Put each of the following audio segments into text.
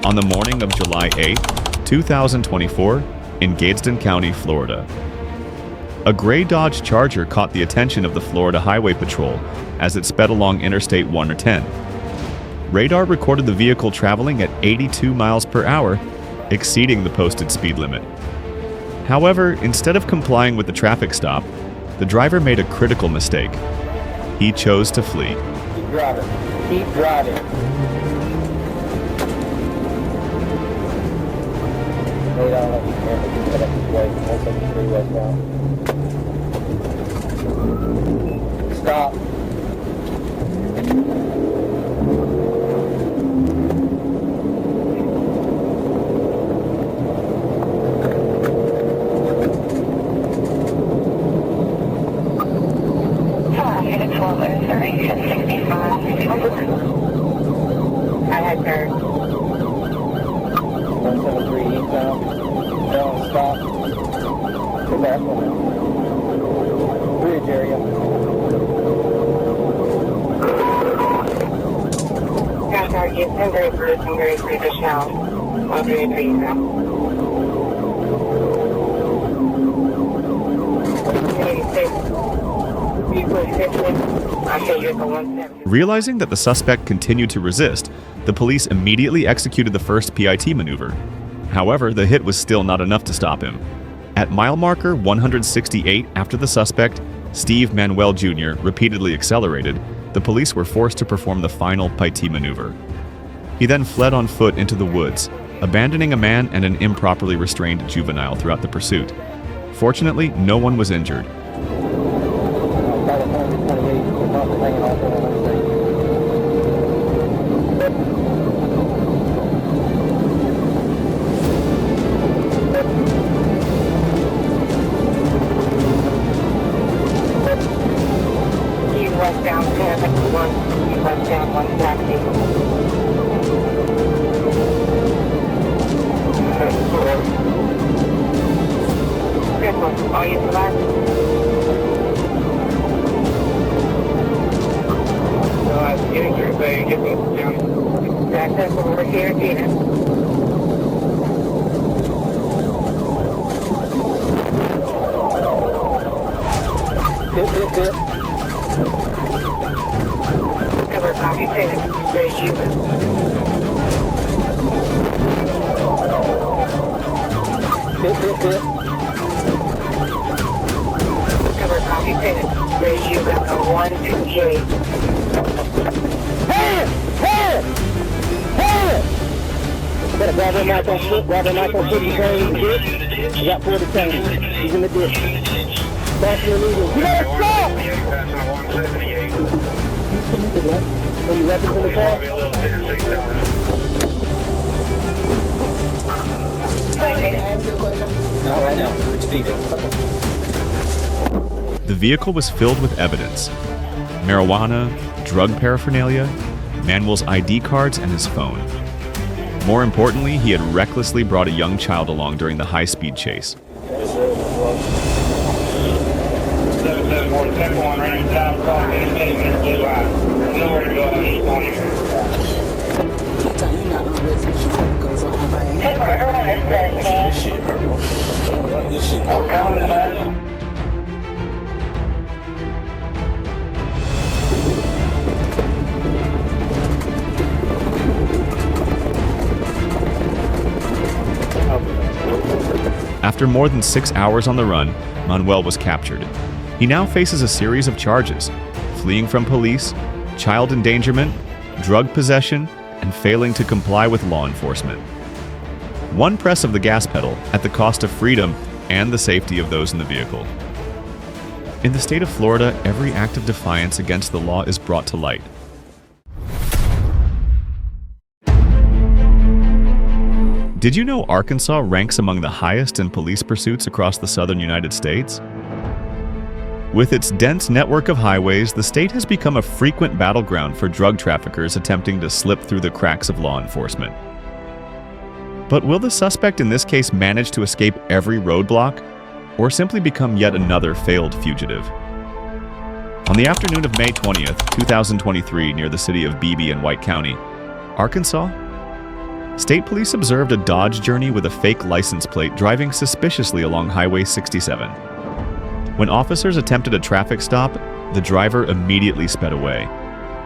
on the morning of July 8, 2024, in Gadsden County, Florida. A gray Dodge Charger caught the attention of the Florida Highway Patrol as it sped along Interstate 110. Radar recorded the vehicle traveling at 82 miles per hour, exceeding the posted speed limit. However, instead of complying with the traffic stop, the driver made a critical mistake. He chose to flee. Keep driving. Keep driving. Radar, let me set up this way. 173 westbound. Stop. I had heard. 173 eastbound. Don't stop. Go back one. Bridge area. Got target. I'm very free to shout. 133 eastbound. Realizing that the suspect continued to resist, the police immediately executed the first PIT maneuver. However, the hit was still not enough to stop him. At mile marker 168 after the suspect, Steve Manuel Jr., repeatedly accelerated, the police were forced to perform the final PIT maneuver. He then fled on foot into the woods, abandoning a man and an improperly restrained juvenile throughout the pursuit. Fortunately, no one was injured. Grab him out on foot, he's in the ditch. You got 40 tanks. He's in the ditch. Back in the needle. You gotta stop! Are you weapons in the car? Not right now. The vehicle was filled with evidence: marijuana, drug paraphernalia, Manuel's ID cards, and his phone. More importantly, he had recklessly brought a young child along during the high-speed chase. After more than 6 hours on the run, Manuel was captured. He now faces a series of charges: fleeing from police, child endangerment, drug possession, and failing to comply with law enforcement. One press of the gas pedal at the cost of freedom and the safety of those in the vehicle. In the state of Florida, every act of defiance against the law is brought to light. Did you know Arkansas ranks among the highest in police pursuits across the southern United States? With its dense network of highways, the state has become a frequent battleground for drug traffickers attempting to slip through the cracks of law enforcement. But will the suspect in this case manage to escape every roadblock, or simply become yet another failed fugitive? On the afternoon of May 20th, 2023, near the city of Beebe in White County, Arkansas, State police observed a Dodge Journey with a fake license plate driving suspiciously along Highway 67. When officers attempted a traffic stop, the driver immediately sped away.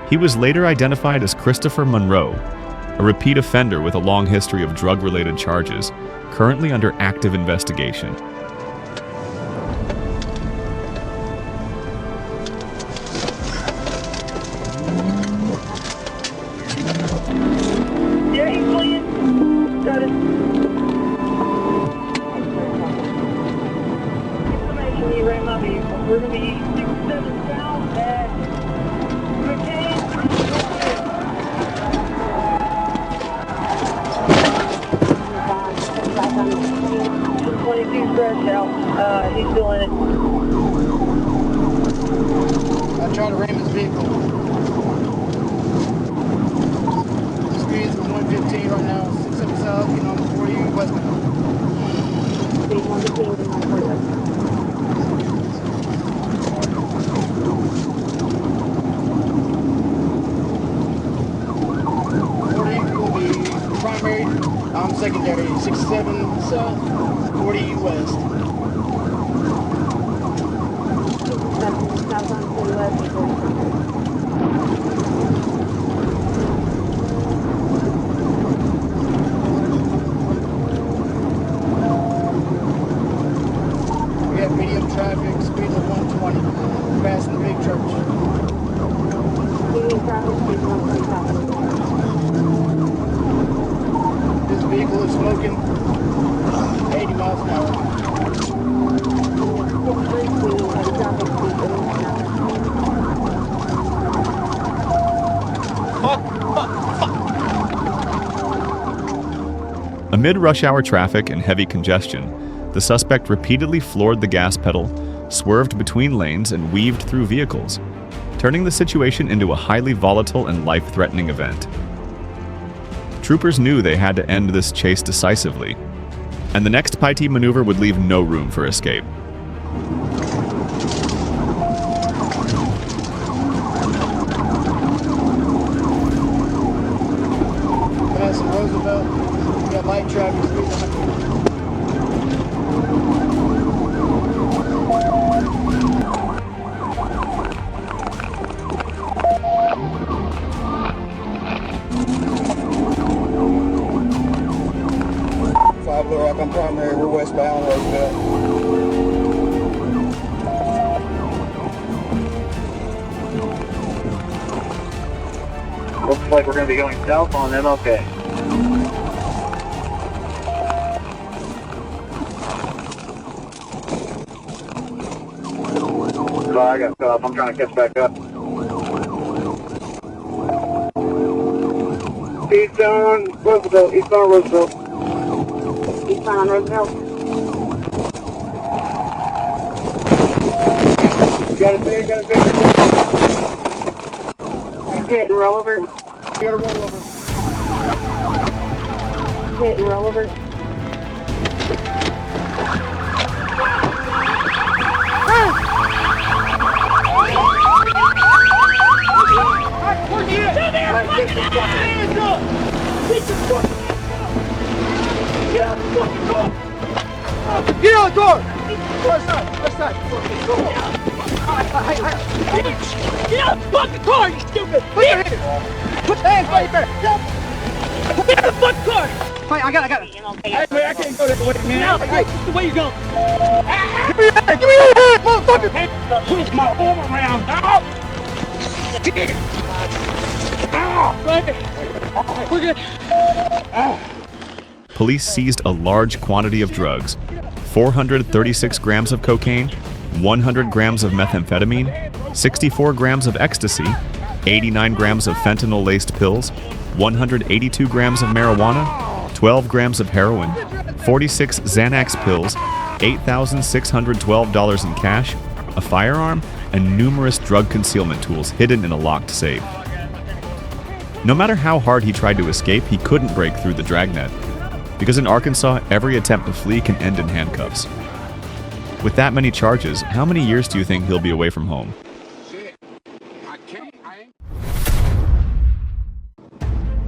He was later identified as Christopher Monroe, a repeat offender with a long history of drug-related charges, currently under active investigation. We're going to be 67 south at McCain. 22 fresh out. He's still in it. I tried to ram his vehicle. The speed's 115 right now, 67 south, getting on 40 westbound. Speed 115 on 40 westbound. Primary, secondary, 67 south, 40 west. South on 40 west. We have medium traffic, speeds of 120, passing the big church. Medium traffic, speeds of 125. This vehicle is smoking 80 miles an hour. Amid rush hour traffic and heavy congestion, the suspect repeatedly floored the gas pedal, swerved between lanes, and weaved through vehicles, turning the situation into a highly volatile and life-threatening event. Troopers knew they had to end this chase decisively, and the next PIT maneuver would leave no room for escape. Passing Roosevelt, we got light traffic, speeds 100. Blue Rock on primary, we're westbound Roosevelt. Looks like we're going to be going south on MLK. So I got cut off. I'm trying to catch back up. Eastbound Roosevelt, eastbound Roosevelt. Eastbound on Roosevelt. Got it there, got it there. Hit and roll over. You gotta roll over. Hit and roll over. Get out the car! Left side, left side. Get out of the fucking car, you stupid! Put your hands! Put your hands right there! Get out of the fucking car! Fine, I got it. Hey, man, I can't go that way, man. Hey, this is the way you're going. Give me your hand, motherfucker! Push my arm around, dog! We're good. Police seized a large quantity of drugs: 436 grams of cocaine, 100 grams of methamphetamine, 64 grams of ecstasy, 89 grams of fentanyl-laced pills, 182 grams of marijuana, 12 grams of heroin, 46 Xanax pills, $8,612 in cash, a firearm, and numerous drug concealment tools hidden in a locked safe. No matter how hard he tried to escape, he couldn't break through the dragnet, because in Arkansas, every attempt to flee can end in handcuffs. With that many charges, how many years do you think he'll be away from home?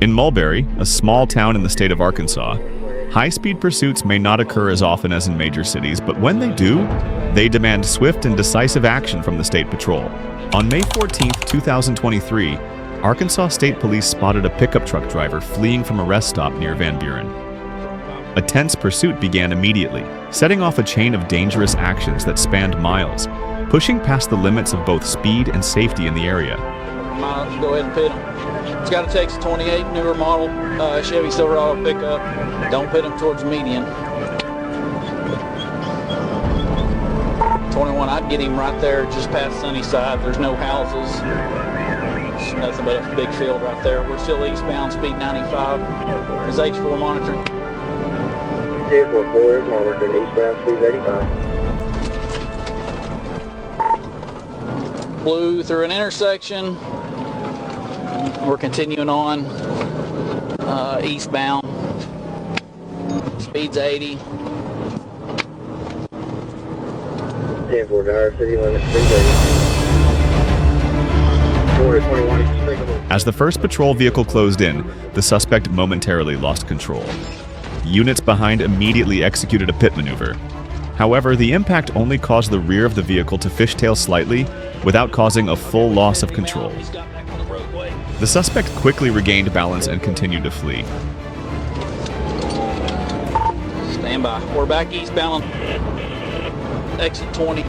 In Mulberry, a small town in the state of Arkansas, high-speed pursuits may not occur as often as in major cities, but when they do, they demand swift and decisive action from the State Patrol. On May 14, 2023, Arkansas State Police spotted a pickup truck driver fleeing from a rest stop near Van Buren. A tense pursuit began immediately, setting off a chain of dangerous actions that spanned miles, pushing past the limits of both speed and safety in the area. Go ahead and pit him. It's got a Texas 28 newer model Chevy Silverado pickup. Don't pit him towards the median. 21, I'd get him right there just past Sunnyside. There's no houses. It's nothing but a big field right there. We're still eastbound, speed 95. Is H4 monitoring? H4 is monitoring, eastbound, speed 85. Blew through an intersection. We're continuing on eastbound. Speed's 80. 10-4 Dyer City limit, speed 80. 4-21. As the first patrol vehicle closed in, the suspect momentarily lost control. Units behind immediately executed a pit maneuver. However, the impact only caused the rear of the vehicle to fishtail slightly without causing a full loss of control. The suspect quickly regained balance and continued to flee. Stand by. We're back eastbound. Exit 20.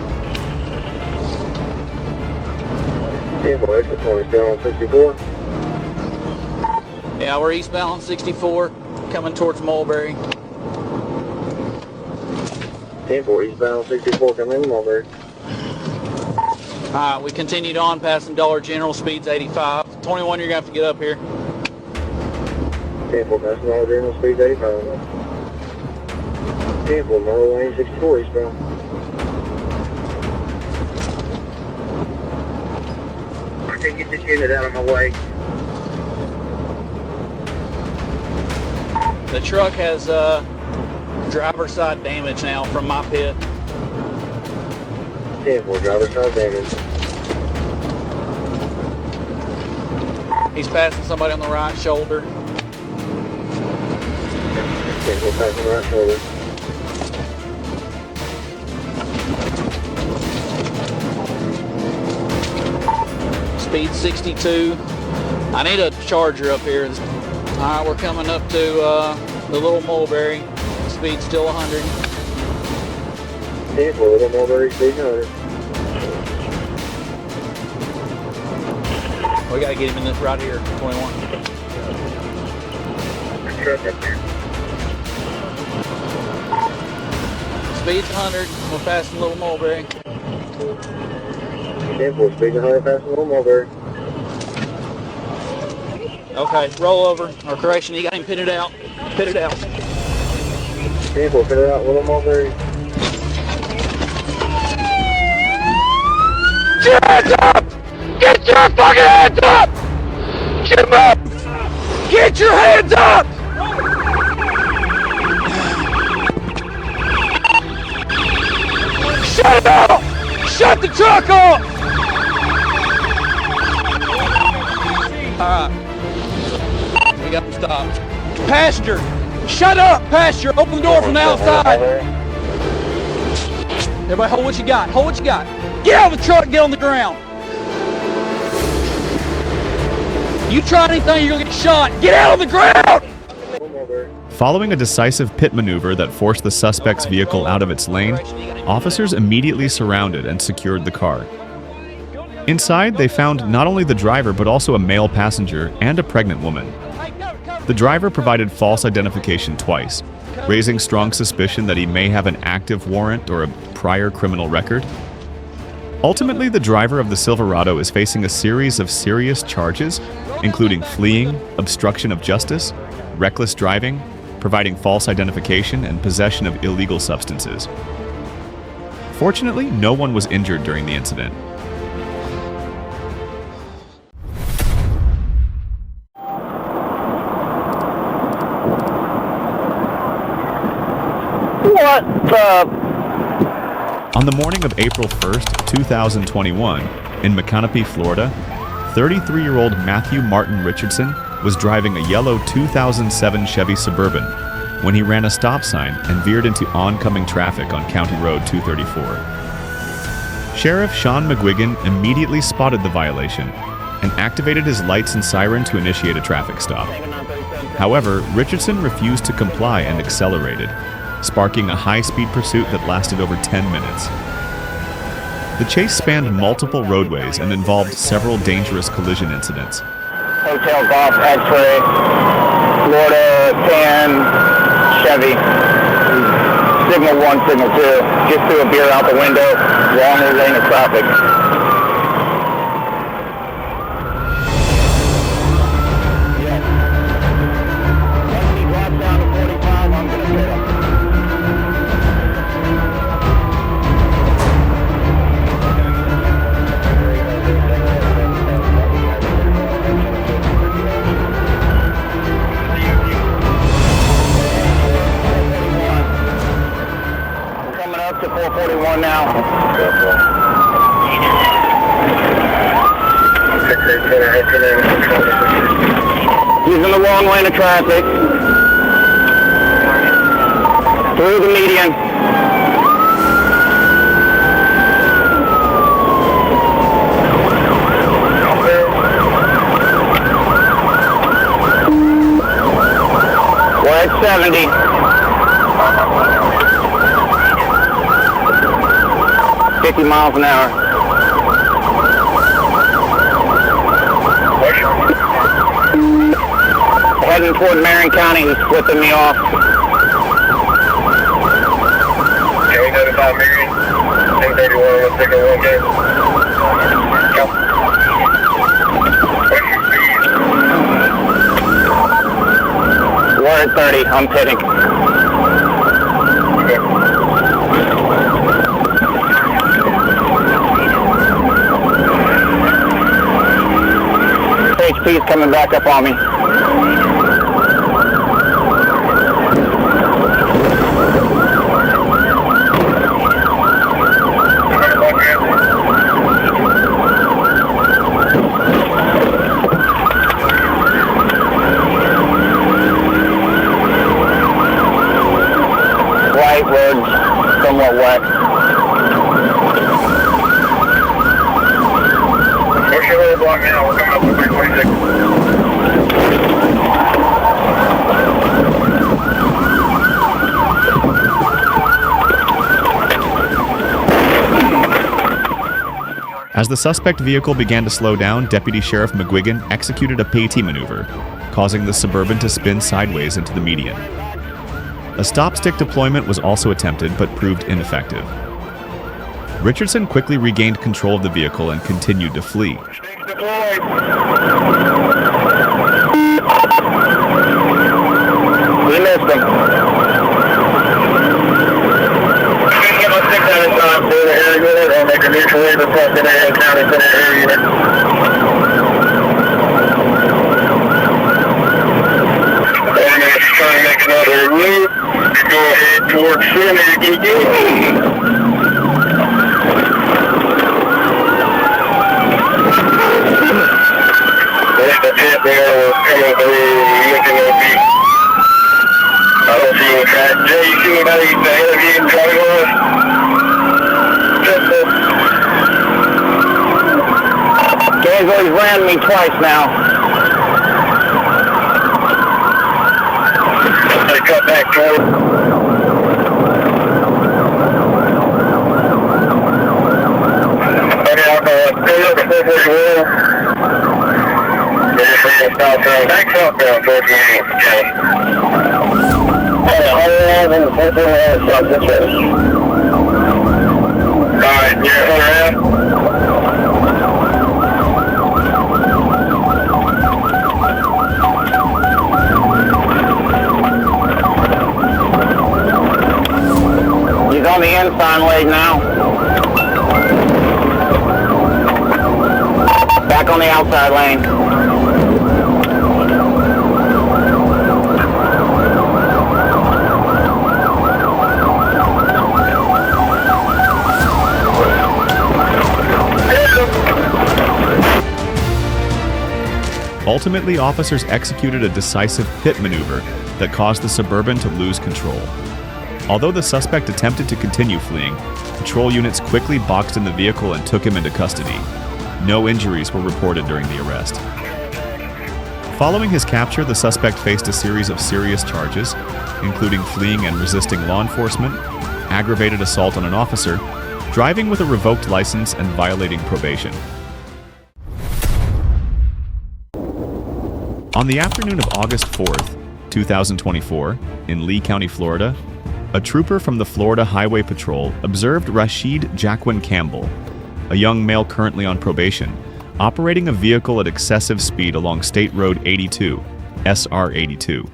10-4, exit 20, still on 64. Yeah, we're eastbound on 64, coming towards Mulberry. 10-4, eastbound 64, coming in Mulberry. Alright, we continued on passing Dollar General, speed's 85. 21, you're going to have to get up here. 10-4, passing Dollar General, speed's 85. 10-4, Merle Lane 64, eastbound. I can't get this unit out of my way. The truck has driver's side damage now from my pit. 10-4, driver's side damage. He's passing somebody on the right shoulder. 10-4, passing right shoulder. Speed 62. I need a charger up here. Alright, we're coming up to the Little Mulberry. Speed still 100. 10-4, Little Mulberry, speed 100. We gotta get him in this right here, 21. Truck up there. Speed's 100. We're passing Little Mulberry. 10-4, speed 100, passing Little Mulberry. Okay, roll over. Or correction, you got him pitted out. Pitted out. 10-4, fit it out, Little Mulberry. Get your hands up! Get your fucking hands up! Get 'em up! Get your hands up! Shut it off! Shut the truck off! Alright. We got him stopped. Passenger! Shut up, passenger! Open the door from the outside! Everybody hold what you got. Hold what you got. Get out of the truck and get on the ground. You try anything, you're gonna get shot. Get out on the ground! Following a decisive pit maneuver that forced the suspect's vehicle out of its lane, officers immediately surrounded and secured the car. Inside, they found not only the driver but also a male passenger and a pregnant woman. The driver provided false identification twice, raising strong suspicion that he may have an active warrant or a prior criminal record. Ultimately, the driver of the Silverado is facing a series of serious charges, including fleeing, obstruction of justice, reckless driving, providing false identification, and possession of illegal substances. Fortunately, no one was injured during the incident. What the? On the morning of April 1st, 2021, in McConaughey, Florida, 33-year-old Matthew Martin Richardson was driving a yellow 2007 Chevy Suburban when he ran a stop sign and veered into oncoming traffic on County Road 234. Sheriff Sean McGuigan immediately spotted the violation and activated his lights and siren to initiate a traffic stop. However, Richardson refused to comply and accelerated, sparking a high-speed pursuit that lasted over 10 minutes. The chase spanned multiple roadways and involved several dangerous collision incidents. Hotel Golf X-ray, Florida 10, Chevy. Signal 1, signal 2. Just threw a beer out the window, wrong lane of traffic. To 441 now. He's in the wrong lane of traffic. Through the median. We're at 70. 50 miles an hour. Heading toward Marion County, he's flipping me off. Can we notify Marion? 1031, let's take a one game. We're at 30, I'm pitting. HP's coming back up on me. White roads, somewhat wet. Where's your little block now? We're coming up to 346. As the suspect vehicle began to slow down, Deputy Sheriff McGuigan executed a PAT maneuver, causing the Suburban to spin sideways into the median. A stop stick deployment was also attempted but proved ineffective. Richardson quickly regained control of the vehicle and continued to flee. We missed him. I'll make a mutual aid request in Marion County for the air unit. And if you're trying to make another loop, you go ahead towards center. There's the pit there, we're coming through, looking at me. I don't see any track. Jay, you see anybody ahead of you driving on? Gainesville's ran me twice now. They cut back toward. Okay, I'll go up. Go up to 441. Southbound. Back southbound towards the Union County. Hold on in the 441 south this way. Alright, you're around? He's on the inside leg now. Back on the outside lane. Ultimately, officers executed a decisive pit maneuver that caused the Suburban to lose control. Although the suspect attempted to continue fleeing, patrol units quickly boxed in the vehicle and took him into custody. No injuries were reported during the arrest. Following his capture, the suspect faced a series of serious charges, including fleeing and resisting law enforcement, aggravated assault on an officer, driving with a revoked license, and violating probation. On the afternoon of August 4th, 2024, in Lee County, Florida, a trooper from the Florida Highway Patrol observed Rashid Jaquin Campbell, a young male currently on probation, operating a vehicle at excessive speed along State Road 82, SR 82.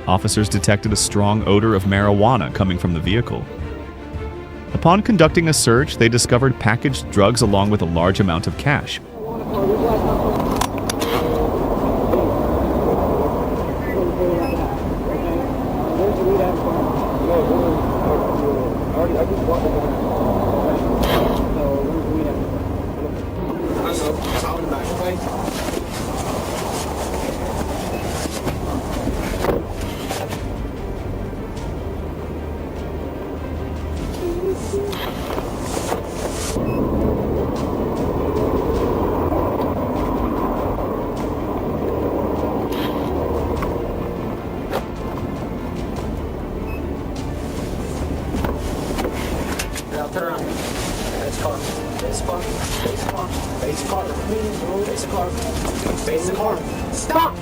Officers detected a strong odor of marijuana coming from the vehicle. Upon conducting a search, they discovered packaged drugs along with a large amount of cash. Face the car. Stop!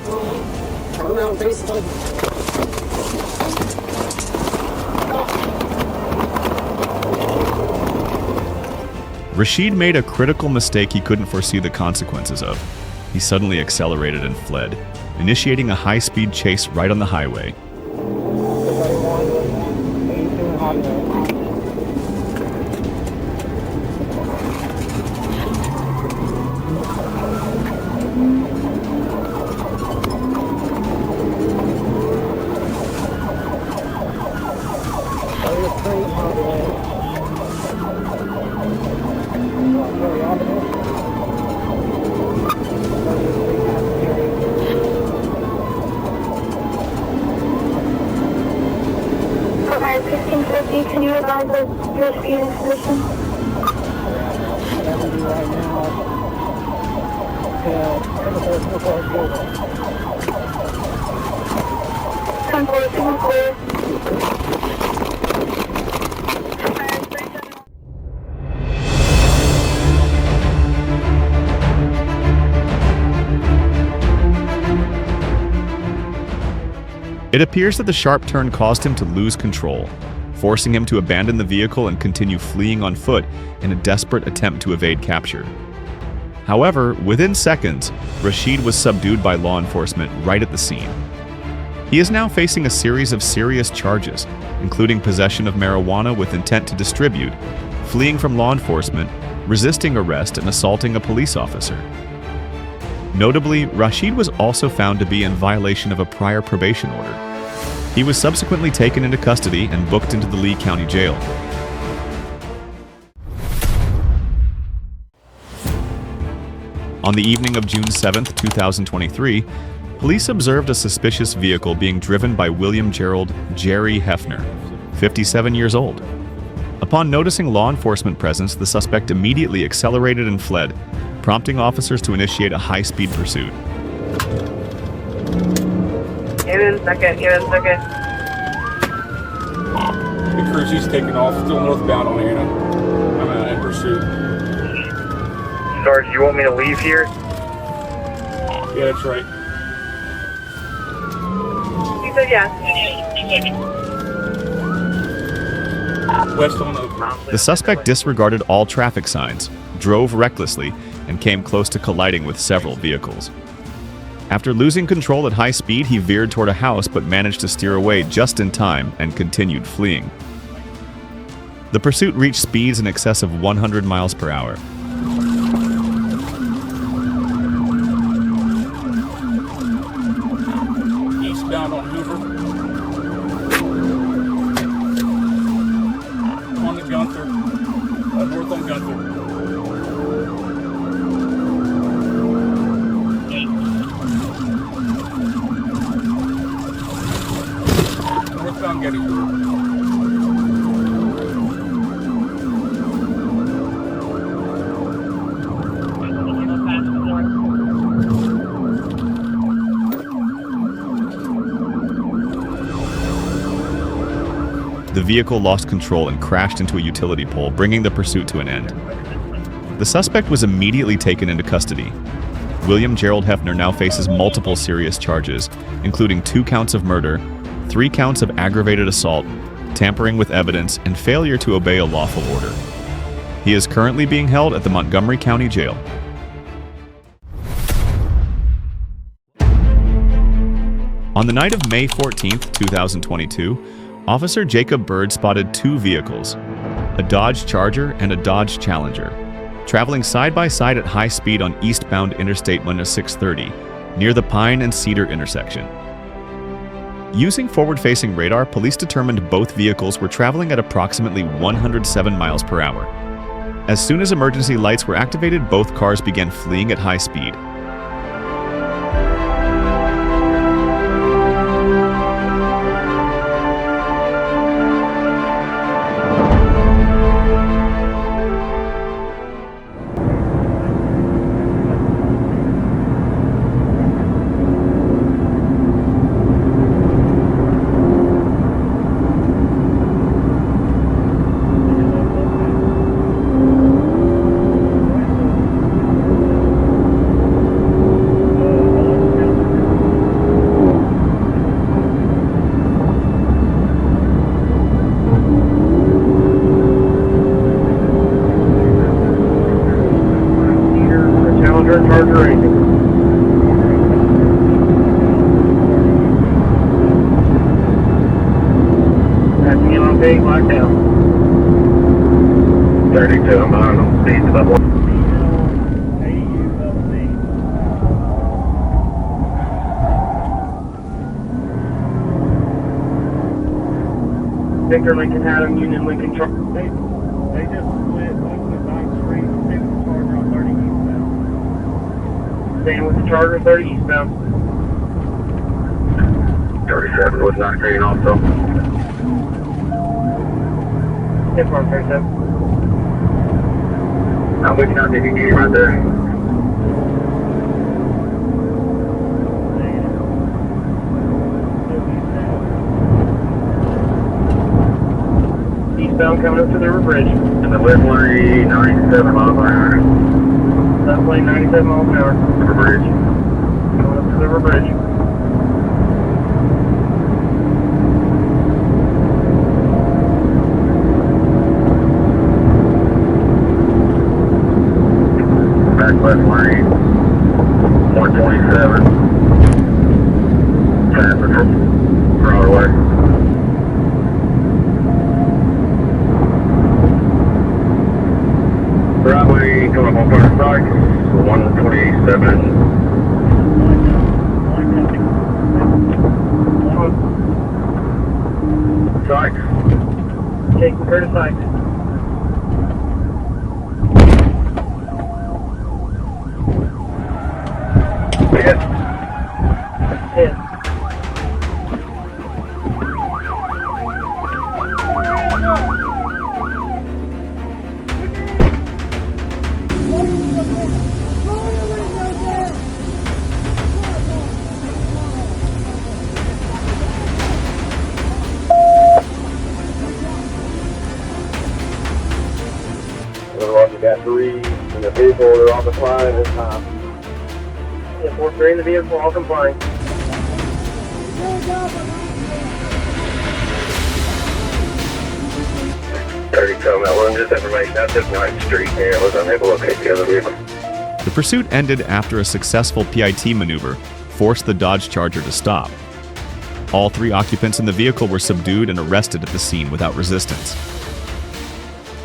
Turn around, face the car. Rashid made a critical mistake he couldn't foresee the consequences of. He suddenly accelerated and fled, initiating a high-speed chase right on the highway. Can you advise us your speed and position? Right now. Signal clear. It appears that the sharp turn caused him to lose control, forcing him to abandon the vehicle and continue fleeing on foot in a desperate attempt to evade capture. However, within seconds, Rashid was subdued by law enforcement right at the scene. He is now facing a series of serious charges, including possession of marijuana with intent to distribute, fleeing from law enforcement, resisting arrest, and assaulting a police officer. Notably, Rashid was also found to be in violation of a prior probation order. He was subsequently taken into custody and booked into the Lee County Jail. On the evening of June 7, 2023, police observed a suspicious vehicle being driven by William Gerald Jerry Hefner, 57 years old. Upon noticing law enforcement presence, the suspect immediately accelerated and fled, prompting officers to initiate a high-speed pursuit. Give it a second. The cruiser's taking off, still northbound on Anna. I'm in pursuit. Sarge, you want me to leave here? Yeah, that's right. You said yes. West on Oak. The suspect disregarded all traffic signs, drove recklessly, and came close to colliding with several vehicles. After losing control at high speed, he veered toward a house but managed to steer away just in time and continued fleeing. The pursuit reached speeds in excess of 100 miles per hour. the vehicle lost control and crashed into a utility pole, bringing the pursuit to an end. The suspect was immediately taken into custody. William Gerald Hefner now faces multiple serious charges, including 2 counts of murder, 3 counts of aggravated assault, tampering with evidence, and failure to obey a lawful order. He is currently being held at the Montgomery County Jail. On the night of May 14, 2022, Officer Jacob Bird spotted 2 vehicles, a Dodge Charger and a Dodge Challenger, traveling side by side at high speed on eastbound Interstate 630 near the Pine and Cedar intersection. Using forward-facing radar, police determined both vehicles were traveling at approximately 107 miles per hour. As soon as emergency lights were activated, both cars began fleeing at high speed. Big lockdown. 32, I'm behind on speed about 1. Victor Lincoln had him, Union Lincoln truck. They just split open the Ninth Street, staying with the Charger on 30 eastbound. Staying with the Charger 30 eastbound. 37 was not green also. 10-4-37. I'm looking out the game right there. Eastbound coming up to the river bridge. And the left lane 97 miles an hour. Left lane 97 miles an hour. River bridge. Coming up to the river bridge. Left lane, 127, traffic Broadway. Broadway coming up on first side, 127. Sykes. Taking Curtis Sykes. Hit. We got 3 in the vehicle, they're all complying this time. 4-3 in the vehicle, all complying. 30 coming out, just information. That's just 9th Street here. I was unable to locate the other vehicle. The pursuit ended after a successful PIT maneuver forced the Dodge Charger to stop. All 3 occupants in the vehicle were subdued and arrested at the scene without resistance.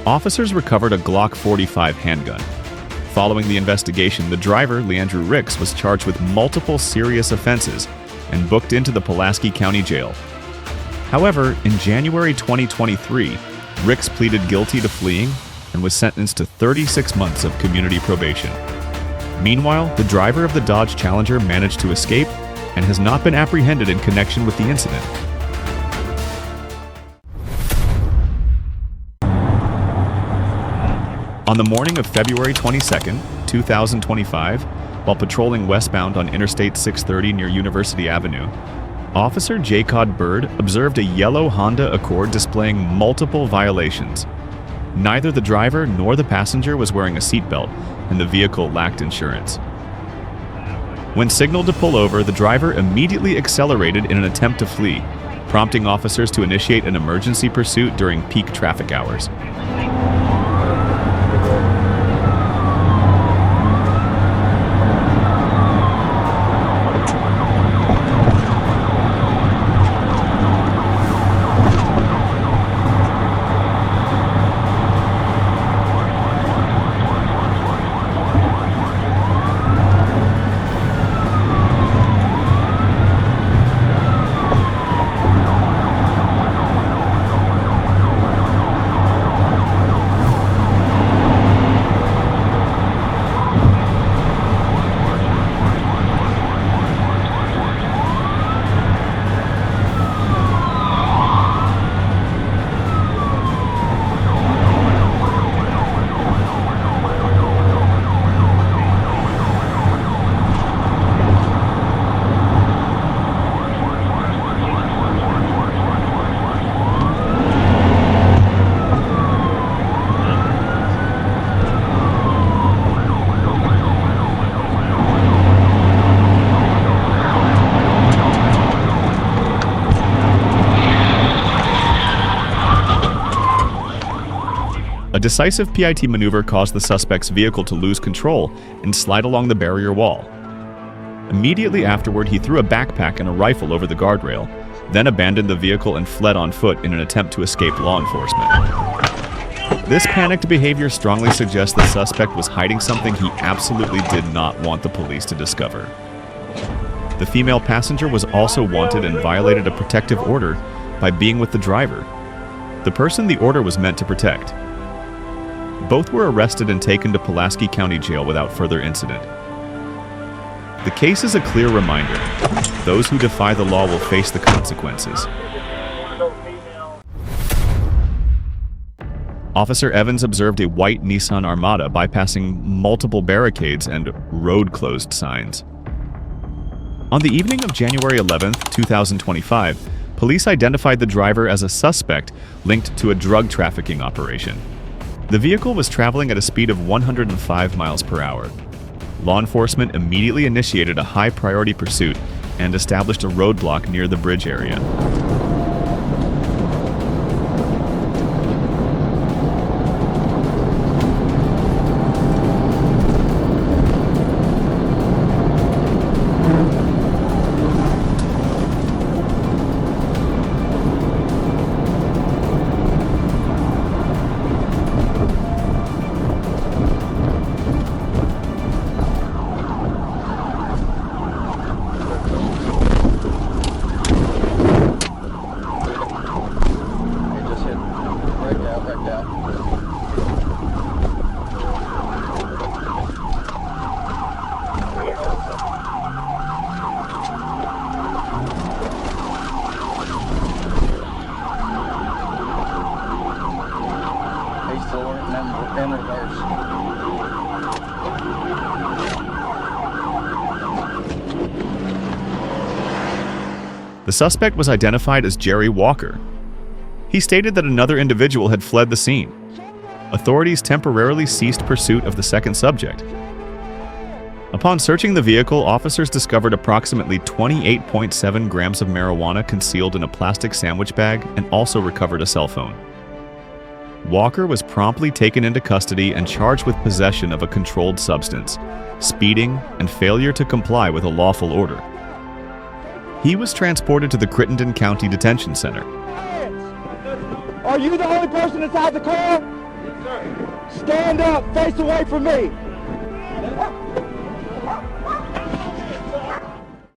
Officers recovered a Glock 45 handgun. Following the investigation, the driver, Leandrew Ricks, was charged with multiple serious offenses and booked into the Pulaski County Jail. However, in January 2023, Ricks pleaded guilty to fleeing and was sentenced to 36 months of community probation. Meanwhile, the driver of the Dodge Challenger managed to escape and has not been apprehended in connection with the incident. On the morning of February 22, 2025, while patrolling westbound on Interstate 630 near University Avenue, Officer Jacob Bird observed a yellow Honda Accord displaying multiple violations. Neither the driver nor the passenger was wearing a seatbelt, and the vehicle lacked insurance. When signaled to pull over, the driver immediately accelerated in an attempt to flee, prompting officers to initiate an emergency pursuit during peak traffic hours. A decisive PIT maneuver caused the suspect's vehicle to lose control and slide along the barrier wall. Immediately afterward, he threw a backpack and a rifle over the guardrail, then abandoned the vehicle and fled on foot in an attempt to escape law enforcement. This panicked behavior strongly suggests the suspect was hiding something he absolutely did not want the police to discover. The female passenger was also wanted and violated a protective order by being with the driver, the person the order was meant to protect. Both were arrested and taken to Pulaski County Jail without further incident. The case is a clear reminder: those who defy the law will face the consequences. Officer Evans observed a white Nissan Armada bypassing multiple barricades and road closed signs. On the evening of January 11, 2025, police identified the driver as a suspect linked to a drug trafficking operation. The vehicle was traveling at a speed of 105 miles per hour. Law enforcement immediately initiated a high-priority pursuit and established a roadblock near the bridge area. The suspect was identified as Jerry Walker. He stated that another individual had fled the scene. Authorities temporarily ceased pursuit of the second subject. Upon searching the vehicle, officers discovered approximately 28.7 grams of marijuana concealed in a plastic sandwich bag and also recovered a cell phone. Walker was promptly taken into custody and charged with possession of a controlled substance, speeding, and failure to comply with a lawful order. He was transported to the Crittenden County Detention Center. Are you the only person inside the car? Yes, sir. Stand up, face away from me.